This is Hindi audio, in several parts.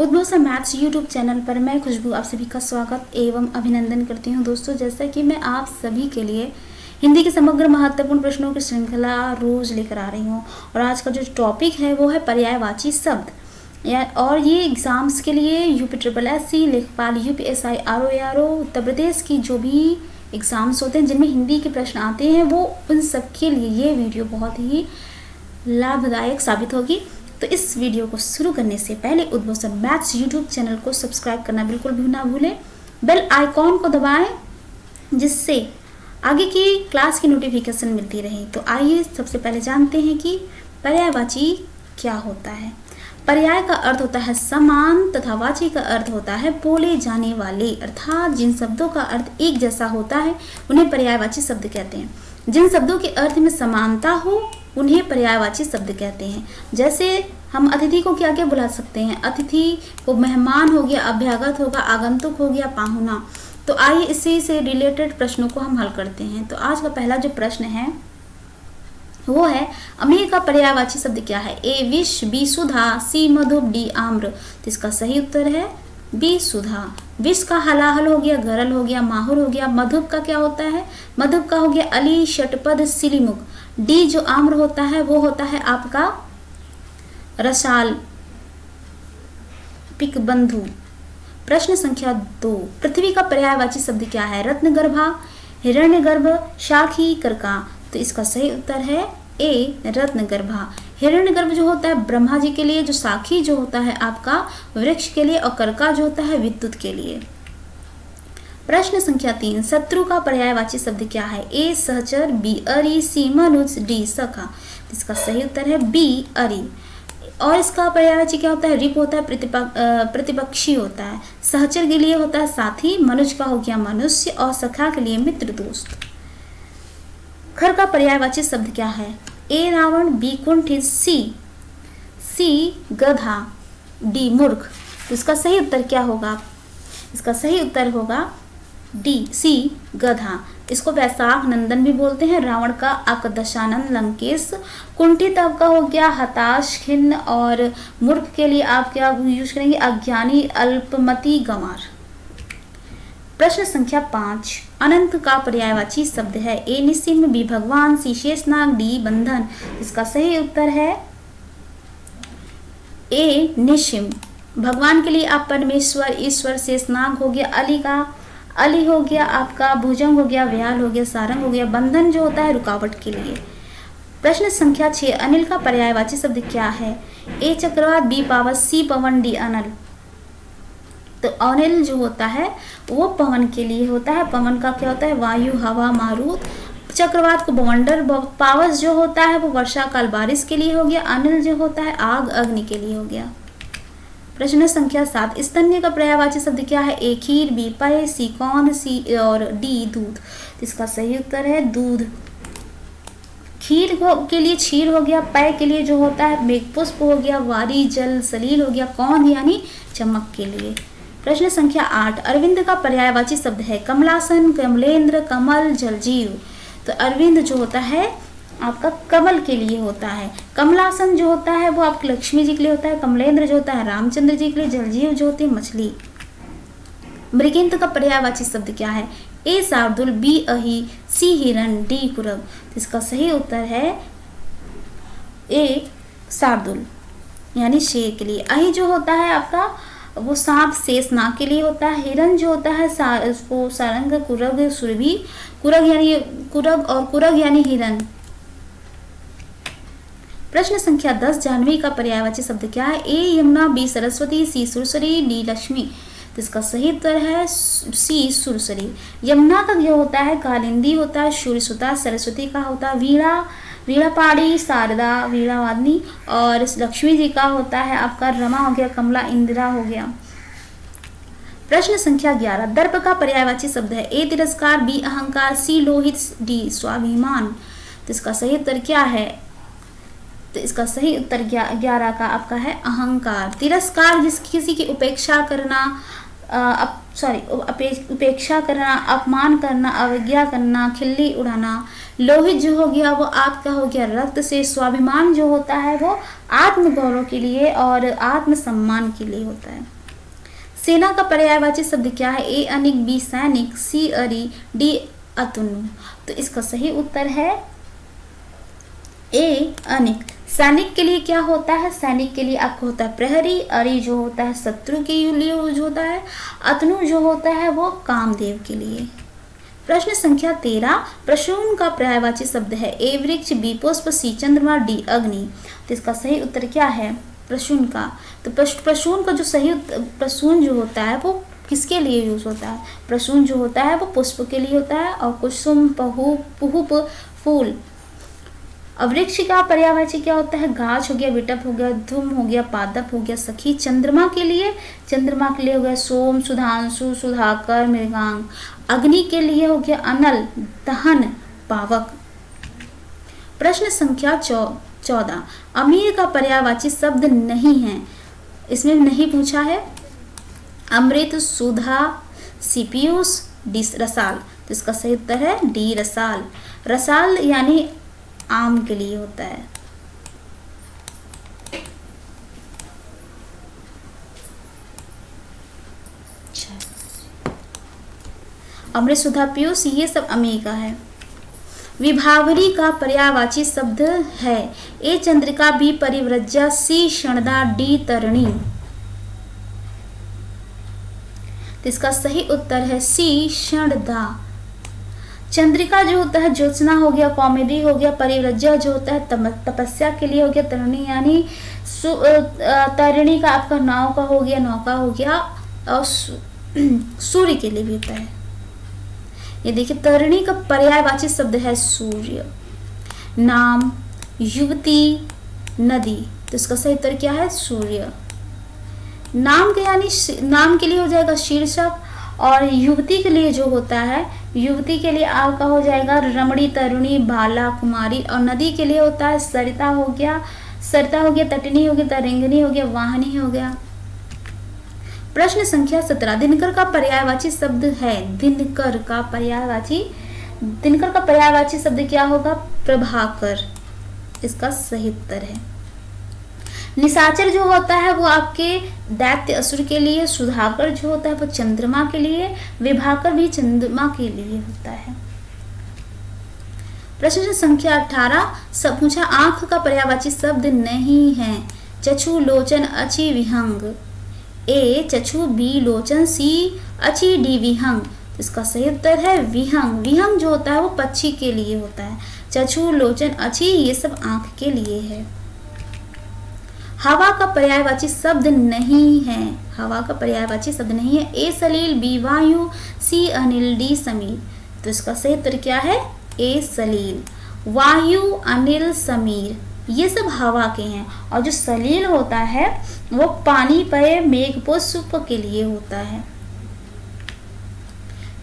उद्भव सर मैथ्स यूट्यूब चैनल पर मैं खुशबू आप सभी का स्वागत एवं अभिनंदन करती हूं। दोस्तों, जैसा कि मैं आप सभी के लिए हिंदी के समग्र महत्वपूर्ण प्रश्नों की श्रृंखला रोज लेकर आ रही हूं और आज का जो टॉपिक है वो है पर्यायवाची शब्द। और ये एग्जाम्स के लिए UPSSC, लेखपाल, UPSI, RO उत्तर प्रदेश की जो भी एग्ज़ाम्स होते हैं जिनमें हिंदी के प्रश्न आते हैं वो उन सब के लिए ये वीडियो बहुत ही लाभदायक साबित होगी। तो इस वीडियो को शुरू करने से पहले उद्भव सर मैथ्स यूट्यूब चैनल को सब्सक्राइब करना बिल्कुल भी ना भूलें। बेल आइकॉन को दबाएं जिससे आगे की क्लास की नोटिफिकेशन मिलती रहे। तो आइए सबसे पहले जानते हैं कि पर्यायवाची क्या होता है। पर्याय का अर्थ होता है समान तथा वाची का अर्थ होता है बोले जाने वाले, अर्थात जिन शब्दों का अर्थ एक जैसा होता है उन्हें पर्यायवाची शब्द कहते हैं। जिन शब्दों के अर्थ में समानता हो उन्हें पर्यायवाची शब्द कहते हैं। जैसे हम अतिथि को क्या क्या बुला सकते हैं, अतिथि को मेहमान हो गया, अभ्यागत होगा, आगंतुक हो गया, पाहुना। तो आइए इसी से रिलेटेड प्रश्नों को हम हल करते हैं। तो आज का पहला जो प्रश्न है वो है अमीर का पर्यायवाची शब्द क्या है। ए विष, बी सुधा, सी मधुप, डी आम्र। तो इसका सही उत्तर है बी सुधा। विष का हलाहल हो गया, गरल हो गया, माहुर हो गया। मधुप का क्या होता है, मधुप का हो गया अली, षटपद, सिलीमुख। डी जो आम्र होता है वो होता है आपका रसाल, पिकबंधु। प्रश्न संख्या 2, पृथ्वी का पर्यायवाची शब्द क्या है। रत्नगर्भा, हिरण्यगर्भ, शाखी, करका। तो इसका सही उत्तर है ए रत्नगर्भा। हिरण्यगर्भ जो होता है ब्रह्मा जी के लिए, जो शाखी जो होता है आपका वृक्ष के लिए, और करका जो होता है विद्युत के लिए। प्रश्न संख्या 3, शत्रु का पर्यायवाची शब्द क्या है। ए सहचर, बी अरि, सी मनुज, डी सखा। इसका सही उत्तर है बी अरि। और इसका पर्यायवाची क्या होता है, रिप होता है, प्रतिपक्षी होता है। सहचर के लिए होता है साथी, मनुज का हो गया मनुष्य, और सखा के लिए मित्र, दोस्त। खर का पर्यायवाची शब्द क्या है। ए रावण, बी कुंठित, सी गधा, डी मूर्ख। तो इसका सही उत्तर क्या होगा, इसका सही उत्तर होगा डी सी गधा। इसको वैशाख नंदन भी बोलते हैं। रावण का आपका दशानंद लंकेश, कुंठित आपका हो गया हताश, खिन्न, और मूर्ख के लिए आप क्या यूज करेंगे, अज्ञानी, अल्पमति, गंवार। प्रश्न संख्या 5, अनंत का पर्यायवाची शब्द है। ए निसिंह, बी भगवान, सी शेषनाग, डी बंधन। इसका सही उत्तर है ए निसिंह। भगवान के लिए आप परमेश्वर, ईश्वर, शेषनाग हो गया अली हो गया आपका भुजंग हो गया, व्याल हो गया, सारंग हो गया, बंधन जो होता है रुकावट के लिए। प्रश्न संख्या 6, अनिल का पर्यायवाची शब्द क्या है। ए चक्रवात, बी पावस, सी पवन, डी अनल। तो अनिल जो होता है वो पवन के लिए होता है। पवन का क्या होता है, वायु, हवा, मारुत। चक्रवात को बवंडर, पावस जो होता है वो वर्षा काल, बारिश के लिए हो गया। अनिल जो होता है आग, अग्नि के लिए हो गया। प्रश्न संख्या 7, स्तन्य का पर्यायवाची शब्द क्या है। ए खीर, बी पेय, सी कौंध, सी और डी दूध। तो इसका सही उत्तर है दूध। खीर के लिए क्षीर हो गया, पेय के लिए जो होता है मेघपुष्प हो गया, वारी, जल, सलील हो गया, कौंध यानी चमक के लिए। प्रश्न संख्या 8, अरविंद का पर्यायवाची शब्द है। कमलासन, कमलेंद्र, कमल, जलजीव। तो अरविंद जो होता है आपका कमल के लिए होता है। कमलासन जो होता है वो आपकी लक्ष्मी जी के लिए होता है। कमलेंद्र जो होता है रामचंद्र जी के लिए। जलजीव जो होती है मछली। मृगेंद्र का पर्यायवाची शब्द क्या है। ए शार्दुल, बी अहि, सी हिरण, डी कुरग। तो इसका सही उत्तर है ए शार्दुल यानी शेर के लिए। अहि जो होता है आपका वो सांप, शेष नाग के लिए होता है। हिरण जो होता है उसको सारंग, कुरग, सुरभि। कुरग यानी हिरण। प्रश्न संख्या 10, जाह्नवी का पर्यायवाची शब्द क्या है। ए यमुना, बी सरस्वती, सी सुरसरी, डी लक्ष्मी। तो इसका सही उत्तर है सी सुरसरी। यमुना का जो होता है कालिंदी होता है, शूरसुता। सरस्वती का होता है वीणा पाड़ी, शारदा, वीणावादिनी। और लक्ष्मी जी का होता है आपका रमा हो गया, कमला, इंदिरा हो गया। प्रश्न संख्या 11, दर्प का पर्यायवाची शब्द है। ए तिरस्कार, बी अहंकार, सी लोहित, डी स्वाभिमान। तो इसका सही उत्तर क्या है, तो इसका सही उत्तर 11 का आपका है अहंकार। तिरस्कार किसी की उपेक्षा करना, उपेक्षा करना, अपमान करना, अवज्ञा करना, खिल्ली उड़ाना। लोहित जो हो गया वो आपका हो गया रक्त से। स्वाभिमान जो होता है वो आत्मगौरव के लिए और आत्मसम्मान के लिए होता है। सेना का पर्यायवाची शब्द क्या है? ए अनिक, बी सैनिक, सी अरी, डी अतनु। तो इसका सही उत्तर है ए अनिक। सैनिक के लिए क्या होता है? सैनिक के लिए आपको होता है प्रहरी। अरि जो होता है शत्रु के लिए यूज होता है। अतनु जो होता है वो कामदेव के लिए। प्रश्न संख्या 13, प्रसून का पर्यायवाची शब्द है? ए वृक्ष, बी पुष्प, सी चंद्रमा, डी अग्नि। तो इसका सही उत्तर क्या है प्रसून का? तो प्रसून का जो सही प्रसून जो होता है वो किसके लिए यूज होता है? प्रसून जो होता है वो पुष्प के लिए होता है। और कुसुम, पुहुप, फूल। वृक्ष का पर्यायवाची क्या होता है? गाछ हो गया, विटप हो गया, धूम हो गया, पादप हो गया, सखी। चंद्रमा के लिए हो गया सोम, सुधांशु, सुधाकर, मृगांक। अग्नि के लिए हो गया अनल, दहन, पावक। प्रश्न संख्या 14, अमीर का पर्यायवाची शब्द नहीं है। इसमें नहीं पूछा है। अमृत, सुधा, सीपीयूस, डी रसाल। तो इसका सही उत्तर है डी रसाल। रसाल यानी आम के लिए होता है। अमृत, सुधा, पीयूष ये सब अमीर का है। विभावरी का पर्यायवाची शब्द है? ए चंद्रिका, बी परिव्रज्या, सी क्षणदा, डी तरणी। तो इसका सही उत्तर है सी क्षणदा। चंद्रिका जो होता है ज्योत्सना हो गया, कॉमेडी हो गया। परिव्रज्या जो होता है तपस्या के लिए हो गया। तरणी यानी तरिणी का आपका नाव का हो गया, नौका हो गया। और सूर्य के लिए भी होता है। ये देखिए तरिणी का पर्यायवाची शब्द है सूर्य। नाम, युवती, नदी। तो इसका सही उत्तर क्या है? सूर्य। नाम के यानी नाम के लिए हो जाएगा शीर्षक। और युवती के लिए जो होता है, युवती के लिए आपका हो जाएगा रमणी, तरुणी, बाला, कुमारी। और नदी के लिए होता है सरिता हो गया, तटिनी हो गया, तरंगिणी हो गया, वाहिनी हो गया। प्रश्न संख्या 17, दिनकर का पर्यायवाची शब्द है? दिनकर का पर्यायवाची शब्द क्या होगा? प्रभाकर। इसका सही उत्तर है। निशाचर जो होता है वो आपके दैत्य असुर के लिए। सुधाकर जो होता है वो चंद्रमा के लिए। विभाकर भी चंद्रमा के लिए होता है। प्रश्न संख्या 18, सब पूछा आंख का पर्यायवाची शब्द नहीं है। चक्षु, लोचन, अची, विहंग। ए चक्षु, बी लोचन, सी अची, डी विहंग। तो इसका सही उत्तर है विहंग। विहंग जो होता है वो पक्षी के लिए होता है। चक्षु, लोचन, अची ये सब आंख के लिए है। हवा का पर्यायवाची शब्द नहीं है। हवा का पर्यायवाची शब्द नहीं है। ए सलील, बी वायु, सी अनिल, डी समीर। तो इसका सही उत्तर क्या है? ए सलील। वायु, अनिल, समीर ये सब हवा के हैं। और जो सलील होता है वो पानी पर मेघपुष्प के लिए होता है।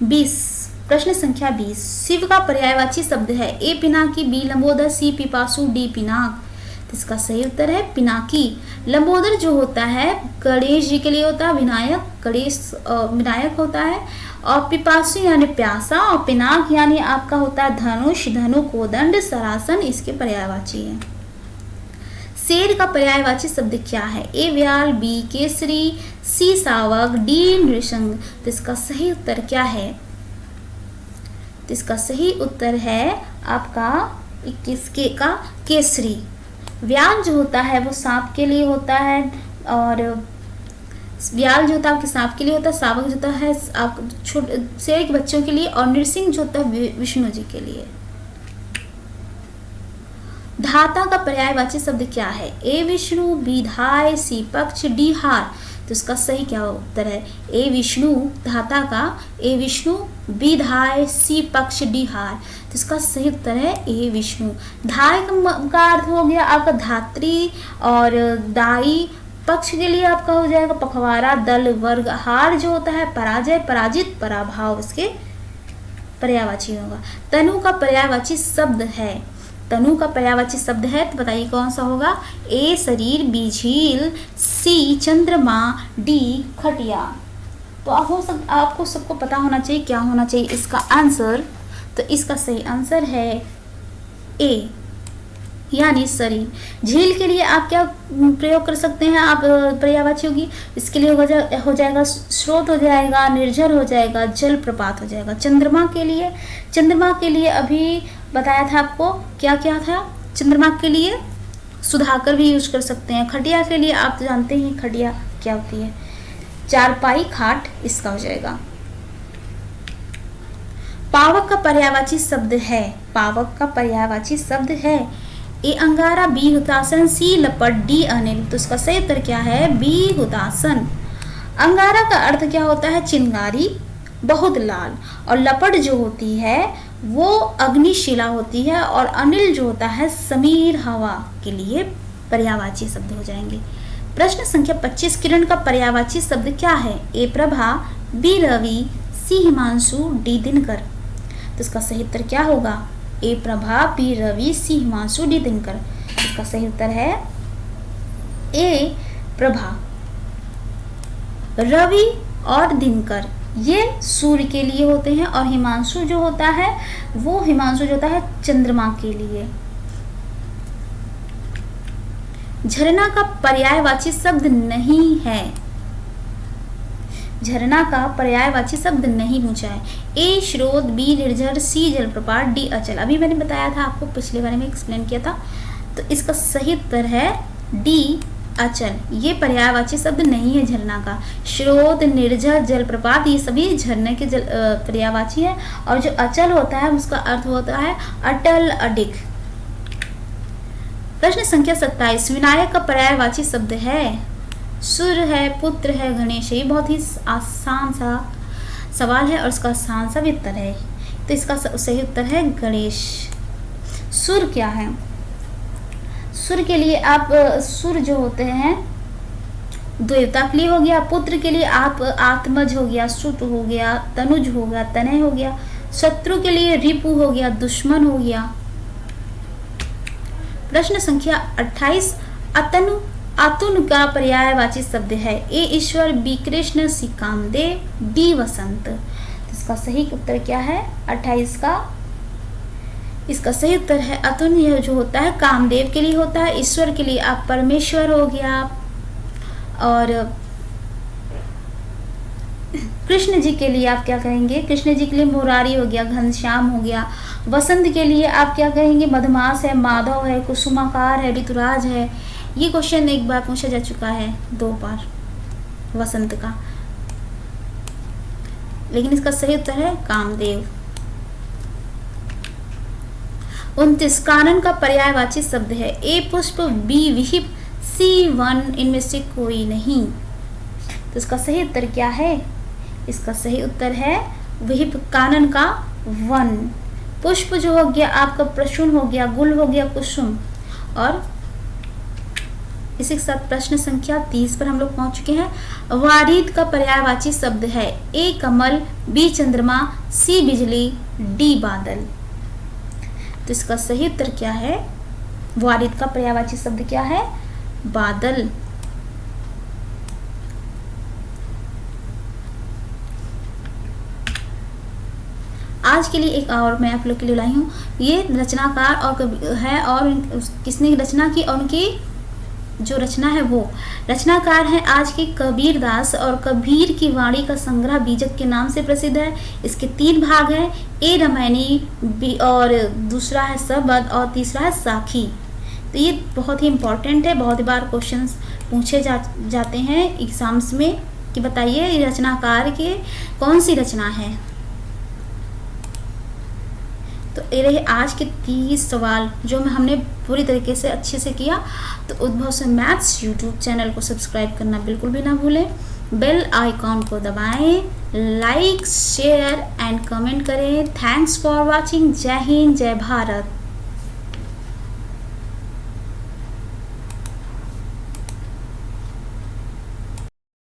20, प्रश्न संख्या 20, शिव का पर्यायवाची शब्द है? ए पिनाकी, बी लंबोदर, सी पिपासु, डी पिनाक। तो इसका सही उत्तर है पिनाकी। लंबोदर जो होता है गणेश जी के लिए होता है। विनायक होता है। और पिपासु यानी प्यासा। और पिनाक यानी आपका होता है धनुष, धनु, कोदंड, सरासन इसके पर्यायवाची है। शेर का पर्यायवाची शब्द क्या है? ए व्याल, बी केसरी, सी सावक, डी नृशंग। तो इसका सही उत्तर क्या है? तो इसका सही उत्तर है आपका 21 का केसरी। व्याल जो होता है वो सांप के लिए होता है। और व्याल जो होता है आपके सांप के लिए होता है। सावक जो होता है आप शेर के बच्चों के लिए। और नृसिंह जो होता है विष्णु जी के लिए। धाता का पर्यायवाची शब्द क्या है? ए विष्णु, बी धाय, सी पक्ष, डी हार। तो इसका सही क्या उत्तर है? ए विष्णु धाता का। ए विष्णु, बी धाय, सी पक्ष, डी हार। तो इसका सही उत्तर है ए विष्णु। धाय का अर्थ हो गया आपका धात्री। और दाई पक्ष के लिए आपका हो जाएगा पखवाड़ा, दल, वर्ग। हार जो होता है पराजय, पराजित, पराभव इसके पर्यायवाची होगा। तनु का पर्यायवाची शब्द है? तनु का पर्यायवाची शब्द है तो बताइए कौन सा होगा? ए शरीर, बी झील, सी चंद्रमा, डी खटिया। तो आपको सबको पता होना चाहिए क्या होना चाहिए इसका आंसर। तो इसका सही आंसर है ए, यानी सरी। झील के लिए आप क्या प्रयोग कर सकते हैं, आप पर्यायवाची होगी, इसके लिए हो जाएगा स्रोत, हो जाएगा निर्झर, हो जाएगा जलप्रपात, हो जाएगा। चंद्रमा के लिए अभी बताया था आपको क्या क्या था। चंद्रमा के लिए सुधाकर भी यूज कर सकते हैं। खटिया के लिए आप तो जानते ही खटिया क्या होती है, चारपाई खाट, इसका हो जाएगा। पावक का पर्यायवाची शब्द है, पावक का पर्यायवाची शब्द है ए अंगारा, बी हुतासन, सी लपट, डी अनिल। तो इसका सही उत्तर क्या है, बी हुतासन। अंगारा का अर्थ क्या होता है, चिंगारी, बहुत लाल, और लपट जो होती है वो अग्निशिला होती है, और अनिल जो होता है समीर हवा के लिए पर्यायवाची शब्द हो जाएंगे। प्रश्न संख्या 25, किरण का पर्यायवाची शब्द क्या है, ए प्रभा, बी रवि, सी हिमांशु, डी दिनकर। तो इसका सही उत्तर क्या होगा, ए प्रभा, बी रवि, सी हिमांशु, डी दिनकर। इसका सही उत्तर है ए प्रभा। रवि और दिनकर ये सूर्य के लिए होते हैं, और हिमांशु जो होता है चंद्रमा के लिए। झरना का पर्यायवाची शब्द नहीं है, झरना का पर्यायवाची शब्द नहीं पूछा है। ए स्रोत, बी निर्झर, सी जलप्रपात, डी अचल। अभी मैंने बताया था आपको, पिछले बारे में एक्सप्लेन किया था। तो इसका सही उत्तर है डी अचल। ये पर्यायवाची शब्द नहीं है झरना का। स्रोत, निर्झर, जलप्रपात ये सभी झरने के पर्यायवाची है, और जो अचल होता है उसका अर्थ होता है अटल, अडिग। प्रश्न संख्या 27, विनायक का पर्यायवाची शब्द है, सूर्य है, पुत्र है, गणेश है। ये बहुत ही आसान सा सवाल है और इसका आसान सा भी उत्तर है। तो इसका सही उत्तर है गणेश। सूर्य क्या है, सूर्य के लिए आप सूर्य जो होते हैं देवता के लिए हो गया, पुत्र के लिए आप आत्मज हो गया, सुत हो गया, तनुज हो गया, तनय हो गया, शत्रु के लिए रिपु हो गया, दुश्मन हो गया। प्रश्न संख्या 28, अतुन का पर्यायवाची शब्द है, ए ईश्वर, बी कृष्ण, सी कामदेव, डी वसंत। इसका सही उत्तर क्या है 28 का, इसका सही उत्तर है अतुन। यह जो होता है कामदेव के लिए होता है, ईश्वर के लिए आप परमेश्वर हो गया, और कृष्ण जी के लिए आप क्या कहेंगे, कृष्ण जी के लिए मुरारी हो गया, घनश्याम हो गया। वसंत के लिए आप क्या कहेंगे, मधुमास है, माधव है, कुसुमाकार है, ऋतुराज है। ये क्वेश्चन एक बार पूछा जा चुका है 2 बार वसंत का, लेकिन इसका सही उत्तर है कामदेव। 29, कानन का पर्यायवाची शब्द है, ए पुष्प, बी विहिप, सी वन, इनमें से कोई नहीं। तो इसका सही उत्तर क्या है, इसका सही उत्तर है विहिप, कानन का वन। पुष्प जो हो गया आपका प्रसून हो गया, गुल हो गया कुसुम। और इसी के साथ प्रश्न संख्या 30 पर हम लोग पहुंच चुके हैं। वारिद का पर्यायवाची शब्द है, ए कमल, बी चंद्रमा, सी बिजली, डी बादल। तो इसका सही उत्तर क्या है, वारिद का पर्यायवाची शब्द क्या है, बादल। आज के लिए एक और मैं आप लोग के लिए लाई हूँ, ये रचनाकार और है, और किसने रचना की, और उनकी जो रचना है वो रचनाकार हैं आज के कबीर दास, और कबीर की वाणी का संग्रह बीजक के नाम से प्रसिद्ध है। इसके 3 भाग हैं, ए रामायणी, और दूसरा है सबद, और तीसरा है साखी। तो ये बहुत ही इम्पोर्टेंट है, बहुत ही बार क्वेश्चंस पूछे जाते हैं एग्जाम्स में कि बताइए रचनाकार के कौन सी रचना है। तो ये रहे आज के 30 सवाल जो हमने पूरी तरीके से अच्छे से किया। तो उद्भव से मैथ्स यूट्यूब चैनल को सब्सक्राइब करना बिल्कुल भी ना भूलें, बेल आइकॉन को दबाएं, लाइक शेयर एंड कमेंट करें। Thanks for watching. जय हिंद, जय भारत।